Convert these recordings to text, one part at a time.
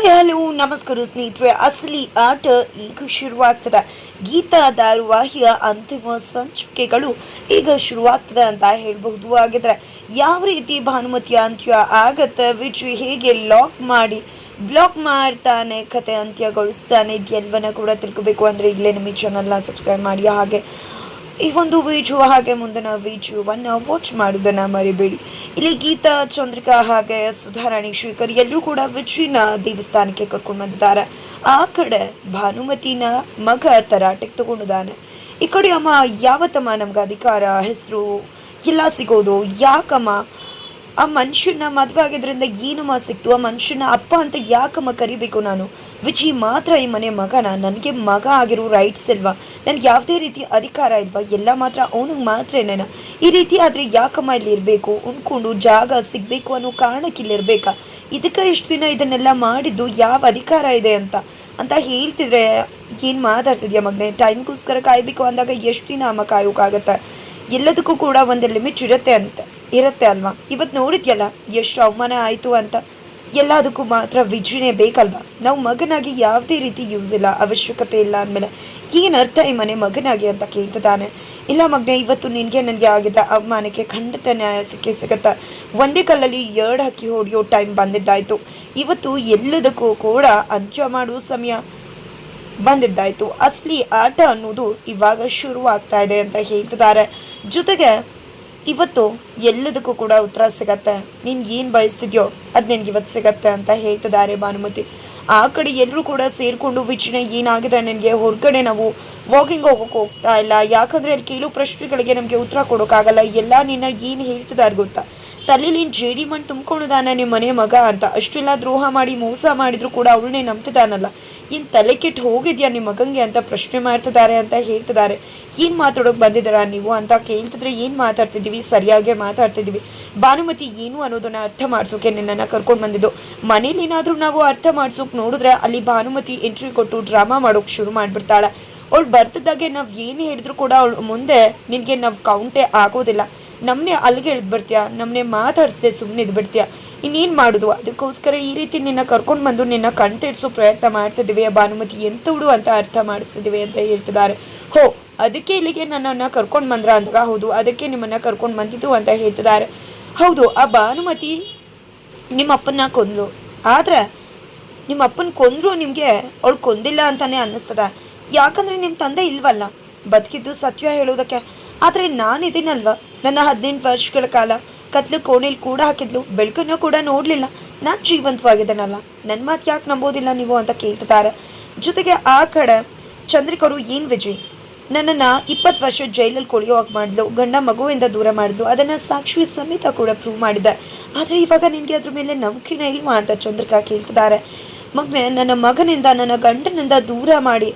Hi hello ನಮಸ್ಕಾರ ಸ್ನೇಹಿತರೆ. ಅಸಲಿ ಆಟ ಈಗ ಶುರುವಾಗ್ತದೆ. ಗೀತಾ ಧಾರಾವಾಹಿಯ ಅಂತಿಮ ಸಂಚಿಕೆಗಳು ಈಗ ಶುರುವಾಗ್ತದೆ ಅಂತ ಹೇಳಬಹುದು. ಹಾಗಿದ್ರೆ ಯಾವ ರೀತಿ ಭಾನುಮತಿಯ ಅಂತ್ಯ ಆಗತ್ತೆ, ವಿಜಯ್ ಹೇಗೆ ಬ್ಲಾಕ್ ಮಾಡ್ತಾನೆ, ಕತೆ ಅಂತ್ಯಗೊಳಿಸ್ತಾನೆ, ಇದೆಲ್ಲವನ್ನ ಕೂಡ ತಿಳ್ಕೋಬೇಕು ಅಂದರೆ ಈಗಲೇ ನಮ್ಮ ಈ ಚಾನಲ್ನ ಸಬ್ಸ್ಕ್ರೈಬ್ ಮಾಡಿ. ಹಾಗೆ ಈ ಒಂದು ವಿಡಿಯೋ ಹಾಗೆ ಮುಂದಿನ ವಿಡಿಯೋವನ್ನು ವಾಚ್ ಮಾಡೋದನ್ನು ಮರಿಬೇಡಿ. ಇಲ್ಲಿ ಗೀತಾ, ಚಂದ್ರಿಕಾ ಹಾಗೆ ಸುಧಾರಾಣಿ, ಶೇಖರ್ ಎಲ್ಲರೂ ಕೂಡ ವಿಜಯನ ದೇವಸ್ಥಾನಕ್ಕೆ ಕರ್ಕೊಂಡು ಬಂದಿದ್ದಾರೆ. ಆ ಕಡೆ ಭಾನುಮತಿನ ಮಗ ತರಾಟೆಗೆ ತಗೊಂಡಿದ್ದಾನೆ. ಈ ಕಡೆ ಅಮ್ಮ, ಯಾವತ್ತಮ್ಮ ನಮ್ಗೆ ಅಧಿಕಾರ ಹೆಸರು ಎಲ್ಲ ಸಿಗೋದು, ಯಾಕಮ್ಮ ಆ ಮನುಷ್ಯನ ಮದುವೆ ಆಗಿದ್ರಿಂದ ಏನಮ್ಮ ಸಿಕ್ತು, ಆ ಮನುಷ್ಯನ ಅಪ್ಪ ಅಂತ ಯಾಕಮ್ಮ ಕರಿಬೇಕು ನಾನು? ವಿಜಯ್ ಮಾತ್ರ ಈ ಮನೆ ಮಗನ, ನನಗೆ ಮಗ ಆಗಿರೋ ರೈಟ್ಸ್ ಇಲ್ವಾ? ನನಗೆ ಯಾವುದೇ ರೀತಿ ಅಧಿಕಾರ ಇಲ್ವಾ? ಎಲ್ಲ ಮಾತ್ರ ಅವನಿಗೆ ಮಾತ್ರನೇನ? ಈ ರೀತಿ ಆದರೆ ಯಾಕಮ್ಮ ಇಲ್ಲಿ ಇರಬೇಕು? ಉಣ್ಕೊಂಡು ಜಾಗ ಸಿಗಬೇಕು ಅನ್ನೋ ಕಾರಣಕ್ಕೆ ಇಲ್ಲಿ ಇರಬೇಕಾ? ಇದಕ್ಕೆ ಇಷ್ಟು ದಿನ ಇದನ್ನೆಲ್ಲ ಮಾಡಿದ್ದು ಯಾವ ಅಧಿಕಾರ ಇದೆ ಅಂತ ಹೇಳ್ತಿದ್ರೆ ಏನು ಮಾತಾಡ್ತಿದ್ಯಾ ಮಗನೇ? ಟೈಮ್ಗೋಸ್ಕರ ಕಾಯಬೇಕು ಅಂದಾಗ ಎಷ್ಟು ದಿನ ಅಮ್ಮ ಕಾಯೋಕ್ಕಾಗತ್ತೆ? ಎಲ್ಲದಕ್ಕೂ ಕೂಡ ಒಂದು ಲಿಮಿಟ್ ಇರುತ್ತೆ ಅಲ್ವಾ? ಇವತ್ತು ನೋಡಿದ್ಯಲ್ಲ ಎಷ್ಟು ಅವಮಾನ ಆಯಿತು ಅಂತ. ಎಲ್ಲದಕ್ಕೂ ಮಾತ್ರ ವಿಜಯನೇ ಬೇಕಲ್ವಾ? ನಾವು ಮಗನಾಗಿ ಯಾವುದೇ ರೀತಿ ಯೂಸ್ ಇಲ್ಲ, ಅವಶ್ಯಕತೆ ಇಲ್ಲ ಅಂದಮೇಲೆ ಏನು ಅರ್ಥ ಈ ಮನೆ ಮಗನಾಗಿ ಅಂತ ಕೇಳ್ತಿದ್ದಾನೆ. ಇಲ್ಲ ಮಗನೇ, ಇವತ್ತು ನನಗೆ ಆಗಿದ್ದ ಅವಮಾನಕ್ಕೆ ಖಂಡಿತ ನ್ಯಾಯ ಸಿಗತ್ತೆ. ಒಂದೇ ಕಲ್ಲಲ್ಲಿ ಎರಡು ಹಕ್ಕಿ ಹೊಡೆಯೋ ಟೈಮ್ ಬಂದಿದ್ದಾಯಿತು. ಇವತ್ತು ಎಲ್ಲದಕ್ಕೂ ಕೂಡ ಅಂತ್ಯ ಮಾಡುವ ಸಮಯ ಬಂದಿದ್ದಾಯಿತು. ಅಸಲಿ ಆಟ ಅನ್ನೋದು ಇವಾಗ ಶುರುವಾಗ್ತಾ ಇದೆ ಅಂತ ಹೇಳ್ತಿದ್ದಾರೆ. ಜೊತೆಗೆ ಇವತ್ತು ಎಲ್ಲದಕ್ಕೂ ಕೂಡ ಉತ್ತರ ಸಿಗತ್ತೆ. ನೀನು ಏನು ಬಯಸ್ತಿದ್ಯೋ ಅದು ನಿನಗೆ ಇವತ್ತು ಸಿಗತ್ತೆ ಅಂತ ಹೇಳ್ತಿದ್ದಾರೆ ಭಾನುಮತಿ. ಆ ಕಡೆ ಎಲ್ಲರೂ ಕೂಡ ಸೇರಿಕೊಂಡು ವಿಜಯ್ ಏನಾಗಿದೆ ನನಗೆ, ಹೊರಗಡೆ ನಾವು ವಾಕಿಂಗ್ ಹೋಗ್ತಾ ಇಲ್ಲ, ಯಾಕಂದರೆ ಅಲ್ಲಿ ಕೇಳೋ ಪ್ರಶ್ನೆಗಳಿಗೆ ನಮಗೆ ಉತ್ತರ ಕೊಡೋಕ್ಕಾಗಲ್ಲ. ಎಲ್ಲ ನಿನ್ನ ಏನು ಹೇಳ್ತಿದ್ದಾರೆ ಗೊತ್ತಾ? ತಲೆಯಲ್ಲಿ ಜೇಡಿ ಮಣ್ಣು ತುಂಬ್ಕೊಂಡಿದ್ದಾನೆ ನಿಮ್ಮ ಮನೆ ಮಗ ಅಂತ. ಅಷ್ಟೆಲ್ಲ ದ್ರೋಹ ಮಾಡಿ ಮೋಸ ಮಾಡಿದ್ರು ಕೂಡ ಅವಳನ್ನೇ ನಂಬ್ತಿದ್ದಾನಲ್ಲ, ಏನು ತಲೆ ಕೆಟ್ಟು ಹೋಗಿದ್ಯಾ ನಿಮ್ಮ ಮಗಂಗೆ ಅಂತ ಪ್ರಶ್ನೆ ಮಾಡ್ತಿದ್ದಾರೆ ಅಂತ ಹೇಳ್ತಿದ್ದಾರೆ. ಏನು ಮಾತಾಡೋಕೆ ಬಂದಿದ್ದೀರಾ ನೀವು ಅಂತ ಕೇಳ್ತಿದ್ರೆ ಏನು ಮಾತಾಡ್ತಿದ್ದೀವಿ, ಸರಿಯಾಗೇ ಮಾತಾಡ್ತಿದ್ದೀವಿ. ಭಾನುಮತಿ ಏನು ಅನ್ನೋದನ್ನ ಅರ್ಥ ಮಾಡಿಸೋಕೆ ನಿನ್ನನ್ನು ಕರ್ಕೊಂಡು ಬಂದಿದ್ದು. ಮನೇಲಿ ಏನಾದರೂ ನಾವು ಅರ್ಥ ಮಾಡ್ಸೋಕೆ ನೋಡಿದ್ರೆ ಅಲ್ಲಿ ಭಾನುಮತಿ ಎಂಟ್ರಿ ಕೊಟ್ಟು ಡ್ರಾಮಾ ಮಾಡೋಕೆ ಶುರು ಮಾಡಿಬಿಡ್ತಾಳೆ. ಅವಳು ಬರ್ತಿದ್ದಾಗೆ ನಾವು ಏನು ಹೇಳಿದ್ರು ಕೂಡ ಅವಳು ಮುಂದೆ ನಿನಗೆ ನಾವು ಕೌಂಟೇ ಆಗೋದಿಲ್ಲ. ನಮ್ಮನ್ನೇ ಅಲ್ಲಿಗೆ ಎಳೆದ್ಬಿಡ್ತೀಯ, ನಮ್ಮನ್ನೇ ಮಾತಾಡಿಸ್ದೆ ಸುಮ್ಮನೆ ಇದ್ಬಿಡ್ತೀಯ. ಇನ್ನೇನು ಮಾಡೋದು? ಅದಕ್ಕೋಸ್ಕರ ಈ ರೀತಿ ನಿನ್ನ ಕರ್ಕೊಂಡು ಬಂದು ನಿನ್ನ ಕಣ್ತಿಡ್ಸೋ ಪ್ರಯತ್ನ ಮಾಡ್ತಿದ್ದೀವಿ. ಭಾನುಮತಿ ಎಂತವಳು ಅಂತ ಅರ್ಥ ಮಾಡಿಸ್ತಿದ್ದೀವಿ ಅಂತ ಹೇಳ್ತಿದ್ದಾರೆ. ಅದಕ್ಕೆ ಇಲ್ಲಿಗೆ ನನ್ನನ್ನು ಕರ್ಕೊಂಡು ಬಂದ್ರ ಅಂದಾಗ, ಹೌದು ಅದಕ್ಕೆ ನಿಮ್ಮನ್ನು ಕರ್ಕೊಂಡು ಬಂದಿದ್ದು ಅಂತ ಹೇಳ್ತಿದ್ದಾರೆ. ಹೌದು, ಆ ಭಾನುಮತಿ ನಿಮ್ಮ ಅಪ್ಪನ್ನ ಕೊಂದ್ರು, ಆದರೆ ನಿಮ್ಮ ಅಪ್ಪನ ಕೊಂದ್ರು ನಿಮಗೆ ಅವಳು ಕೊಂದಿಲ್ಲ ಅಂತಾನೆ ಅನ್ನಿಸ್ತದ. ಯಾಕಂದರೆ ನಿಮ್ಮ ತಂದೆ ಇಲ್ವಲ್ಲ ಬದುಕಿದ್ದು ಸತ್ಯ ಹೇಳೋದಕ್ಕೆ. ಆದರೆ ನಾನಿದ್ದೀನಲ್ವ, ನನ್ನ 18 ವರ್ಷಗಳ ಕಾಲ ಕತ್ಲು ಕೋಣೆಲಿ ಕೂಡ ಹಾಕಿದ್ಲು, ಬೆಳಕನ್ನು ಕೂಡ ನೋಡಲಿಲ್ಲ, ನಾನು ಜೀವಂತವಾಗಿದ್ದೇನಲ್ಲ, ನನ್ನ ಮಾತು ಯಾಕೆ ನಂಬೋದಿಲ್ಲ ನೀವು ಅಂತ ಕೇಳ್ತಿದ್ದಾರೆ. ಜೊತೆಗೆ ಆ ಕಡೆ ಚಂದ್ರಿಕರು, ಏನು ವಿಜಯ್ ನನ್ನನ್ನು 20 ವರ್ಷ ಜೈಲಲ್ಲಿ ಕೊಳೆಯೋ ಹಾಗೆ ಮಾಡಿದ್ಲು, ಗಂಡ ಮಗುವಿಂದ ದೂರ ಮಾಡಿದ್ಲು, ಅದನ್ನು ಸಾಕ್ಷಿ ಸಮೇತ ಕೂಡ ಪ್ರೂವ್ ಮಾಡಿದ್ದೆ. ಆದರೆ ಇವಾಗ ನಿನಗೆ ಅದ್ರ ಮೇಲೆ ನಂಬಿಕೆನೇ ಇಲ್ವಾ ಅಂತ ಚಂದ್ರಿಕಾ ಕೇಳ್ತಿದ್ದಾರೆ. ಮಗನೇ, ನನ್ನ ಮಗನಿಂದ ನನ್ನ ಗಂಡನಿಂದ ದೂರ ಮಾಡಿ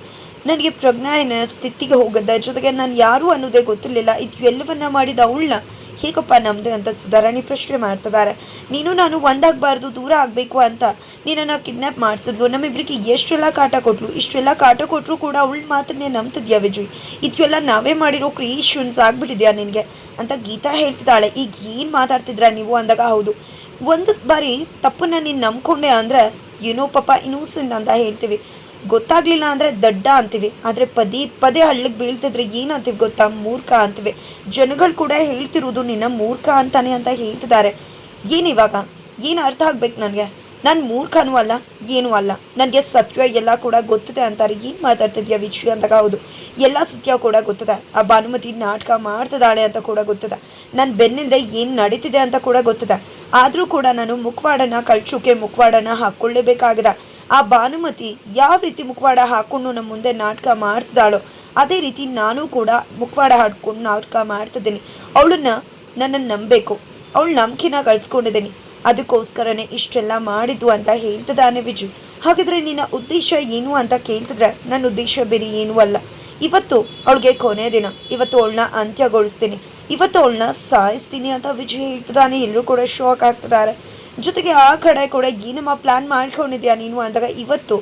ನನಗೆ ಪ್ರಜ್ಞಾಯನ ಸ್ಥಿತಿಗೆ ಹೋಗದ್ದೆ. ಜೊತೆಗೆ ನಾನು ಯಾರು ಅನ್ನೋದೇ ಗೊತ್ತಿರಲಿಲ್ಲ. ಇದು ಎಲ್ಲವನ್ನ ಮಾಡಿದ ಅವಳನ್ನ ಹೇಗಪ್ಪ ನಮ್ಮದೇ ಅಂತ ಸುಧಾರಾಣಿ ಪ್ರಶ್ನೆ ಮಾಡ್ತಿದ್ದಾರೆ. ನೀನು ನಾನು ಒಂದಾಗಬಾರ್ದು, ದೂರ ಆಗಬೇಕು ಅಂತ ನೀನನ್ನು ಕಿಡ್ನ್ಯಾಪ್ ಮಾಡಿಸಿದ್ಲು, ನಮ್ಮಿಬ್ಬರಿಗೆ ಎಷ್ಟೆಲ್ಲ ಕಾಟ ಕೊಟ್ಲು. ಇಷ್ಟೆಲ್ಲ ಕಾಟ ಕೊಟ್ಟರು ಕೂಡ ಅವಳ ಮಾತನ್ನೇ ನಂಬ್ತಿದ್ಯಾ ವಿಜಯ್? ಇದೆಲ್ಲ ನಾವೇ ಮಾಡಿರೋ ಕ್ರಿಯೇಷನ್ಸ್ ಆಗ್ಬಿಟ್ಟಿದ್ಯಾ ನಿನಗೆ ಅಂತ ಗೀತಾ ಹೇಳ್ತಿದ್ದಾಳೆ. ಈಗ ಏನು ಮಾತಾಡ್ತಿದ್ರಾ ನೀವು ಅಂದಾಗ, ಹೌದು ಒಂದು ಬಾರಿ ತಪ್ಪನ್ನ ನೀನು ನಂಬ್ಕೊಂಡೆ ಅಂದರೆ ಏನೋ ಪಾಪ ಇನ್ನೂಸೆಂಟ್ ಅಂತ ಹೇಳ್ತೀವಿ, ಗೊತ್ತಾಗ್ಲಿಲ್ಲ ಅಂದರೆ ದಡ್ಡ ಅಂತೀವಿ. ಆದರೆ ಪದೇ ಹಳ್ಳಿಗೆ ಬೀಳ್ತಿದ್ರೆ ಏನಂತೀವಿ ಗೊತ್ತಾ? ಮೂರ್ಖ ಅಂತೀವಿ. ಜನಗಳು ಕೂಡ ಹೇಳ್ತಿರೋದು ನಿನ್ನ ಮೂರ್ಖ ಅಂತಾನೆ ಅಂತ ಹೇಳ್ತಿದ್ದಾರೆ. ಏನಿವಾಗ ಏನು ಅರ್ಥ ಆಗ್ಬೇಕು ನನಗೆ? ನಾನು ಮೂರ್ಖನೂ ಅಲ್ಲ, ಏನೂ ಅಲ್ಲ, ನನಗೆ ಸತ್ಯ ಎಲ್ಲ ಕೂಡ ಗೊತ್ತಿದೆ ಅಂತಾರೆ. ಏನು ಮಾತಾಡ್ತಿದ್ಯಾ ವಿಜಯ್ ಅಂದಾಗ, ಹೌದು ಎಲ್ಲ ಸತ್ಯ ಕೂಡ ಗೊತ್ತಿದೆ. ಆ ಭಾನುಮತಿ ನಾಟಕ ಮಾಡ್ತಿದ್ದಾಳೆ ಅಂತ ಕೂಡ ಗೊತ್ತಿದೆ. ನನ್ನ ಬೆನ್ನಿಂದ ಏನು ನಡೀತಿದೆ ಅಂತ ಕೂಡ ಗೊತ್ತಿದೆ. ಆದರೂ ಕೂಡ ನಾನು ಮುಖವಾಡನ ಕಳ್ಸೋಕೆ ಮುಖವಾಡನ ಹಾಕ್ಕೊಳ್ಳೇಬೇಕಾಗಿದೆ. ಆ ಭಾನುಮತಿ ಯಾವ ರೀತಿ ಮುಖವಾಡ ಹಾಕ್ಕೊಂಡು ನಮ್ಮ ಮುಂದೆ ನಾಟಕ ಮಾಡ್ತಿದ್ದಾಳೋ ಅದೇ ರೀತಿ ನಾನು ಕೂಡ ಮುಖವಾಡ ಹಾಡ್ಕೊಂಡು ನಾಟಕ ಮಾಡ್ತಿದ್ದೀನಿ. ನನ್ನನ್ನು ನಂಬಬೇಕು, ಅವಳು ನಂಬಿಕೆನ ಗಳಿಸ್ಕೊಂಡಿದ್ದೀನಿ, ಅದಕ್ಕೋಸ್ಕರನೇ ಇಷ್ಟೆಲ್ಲ ಮಾಡಿದ್ದು ಅಂತ ಹೇಳ್ತಿದ್ದಾನೆ ವಿಜಯ್. ಹಾಗಿದ್ರೆ ನಿನ್ನ ಉದ್ದೇಶ ಏನು ಅಂತ ಕೇಳ್ತಿದ್ರೆ, ನನ್ನ ಉದ್ದೇಶ ಬೇರೆ ಏನೂ ಅಲ್ಲ. ಇವತ್ತು ಅವಳಿಗೆ ಕೊನೆ ದಿನ, ಇವತ್ತು ಅವಳನ್ನ ಅಂತ್ಯಗೊಳಿಸ್ತೀನಿ, ಇವತ್ತು ಅವಳನ್ನ ಸಾಯಿಸ್ತೀನಿ ಅಂತ ವಿಜಯ್ ಹೇಳ್ತಿದ್ದಾನೆ. ಎಲ್ಲರೂ ಕೂಡ ಶಾಕ್ ಆಗ್ತಿದ್ದಾರೆ. ಜೊತೆಗೆ ಆ ಕಡೆ ಕೂಡ ಏನಮ್ಮ ಪ್ಲ್ಯಾನ್ ಮಾಡ್ಕೊಂಡಿದ್ಯಾ ನೀನು ಅಂದಾಗ, ಇವತ್ತು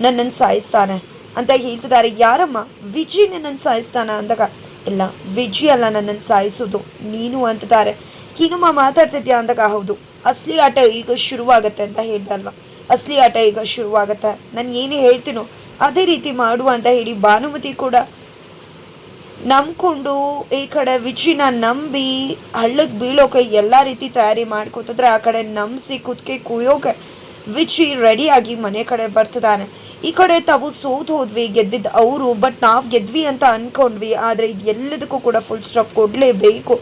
ನನ್ನನ್ನು ಸಾಯಿಸ್ತಾನೆ ಅಂತ ಹೇಳ್ತಿದ್ದಾರೆ. ಯಾರಮ್ಮ? ವಿಜಯ್ ನನ್ನನ್ನು ಸಾಯಿಸ್ತಾನ ಅಂದಾಗ, ಇಲ್ಲ ವಿಜಯ್ ಅಲ್ಲ ನನ್ನನ್ನು ಸಾಯಿಸೋದು, ನೀನು ಅಂತಿದ್ದಾರೆ. ಏನಮ್ಮ ಮಾತಾಡ್ತಿದ್ಯಾ ಅಂದಾಗ, ಹೌದು ಅಸಲಿ ಆಟ ಈಗ ಶುರುವಾಗತ್ತೆ ಅಂತ ಹೇಳ್ದೆ ಅಲ್ವಾ? ಅಸಲಿ ಆಟ ಈಗ ಶುರುವಾಗತ್ತೆ. ನಾನು ಏನು ಹೇಳ್ತೀನೋ ಅದೇ ರೀತಿ ಮಾಡುವ ಅಂತ ಹೇಳಿ ಭಾನುಮತಿ ಕೂಡ ನಂಬ್ಕೊಂಡು ಈ ಕಡೆ ವಿಚಿನ ನಂಬಿ ಹಳ್ಳಕ್ಕೆ ಬೀಳೋಕೆ ಎಲ್ಲ ರೀತಿ ತಯಾರಿ ಮಾಡ್ಕೊತಿದ್ರೆ, ಆ ಕಡೆ ನಂಬಿಸಿ ಕುತ್ತಿಗೆ ಕುಯ್ಯೋಕೆ ವಿಚಿ ರೆಡಿಯಾಗಿ ಮನೆ ಕಡೆ ಬರ್ತಿದ್ದಾನೆ. ಈ ಕಡೆ ತಾವು ಸೋತು ಹೋದ್ವಿ, ಗೆದ್ದಿದ್ದು ಅವರು, ಬಟ್ ನಾವು ಗೆದ್ವಿ ಅಂತ ಅಂದ್ಕೊಂಡ್ವಿ. ಆದರೆ ಇದು ಎಲ್ಲದಕ್ಕೂ ಕೂಡ ಫುಲ್ ಸ್ಟಾಪ್ ಕೊಡಲೇಬೇಕು.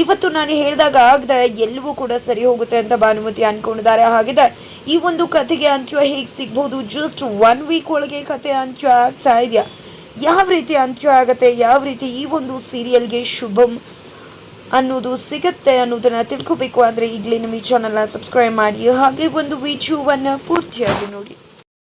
ಇವತ್ತು ನಾನು ಹೇಳಿದಾಗ ಆಗದ್ರೆ ಎಲ್ಲವೂ ಕೂಡ ಸರಿ ಹೋಗುತ್ತೆ ಅಂತ ಭಾನುಮತಿ ಅಂದ್ಕೊಂಡಿದ್ದಾರೆ. ಹಾಗಿದ್ರೆ ಈ ಒಂದು ಕಥೆಗೆ ಅಂತ್ಯ ಹೇಗೆ ಸಿಗ್ಬೋದು? ಜಸ್ಟ್ 1 ವೀಕ್ ಒಳಗೆ ಕತೆ ಅಂತ್ಯ ಆಗ್ತಾ ಇದೆಯಾ? ಯಾವ ರೀತಿ ಅಂತ್ಯ ಆಗುತ್ತೆ, ಯಾವ ರೀತಿ ಈ ಒಂದು ಸೀರಿಯಲ್ಗೆ ಶುಭಂ ಅನ್ನೋದು ಸಿಗುತ್ತೆ ಅನ್ನೋದನ್ನು ತಿಳ್ಕೊಬೇಕು ಅಂದರೆ ಈಗಲೇ ನಮ್ಮ ಈ ಚಾನಲ್ನ ಸಬ್ಸ್ಕ್ರೈಬ್ ಮಾಡಿ, ಹಾಗೆ ಒಂದು ವಿಡಿಯೋವನ್ನು ಪೂರ್ತಿಯಾಗಿ ನೋಡಿ.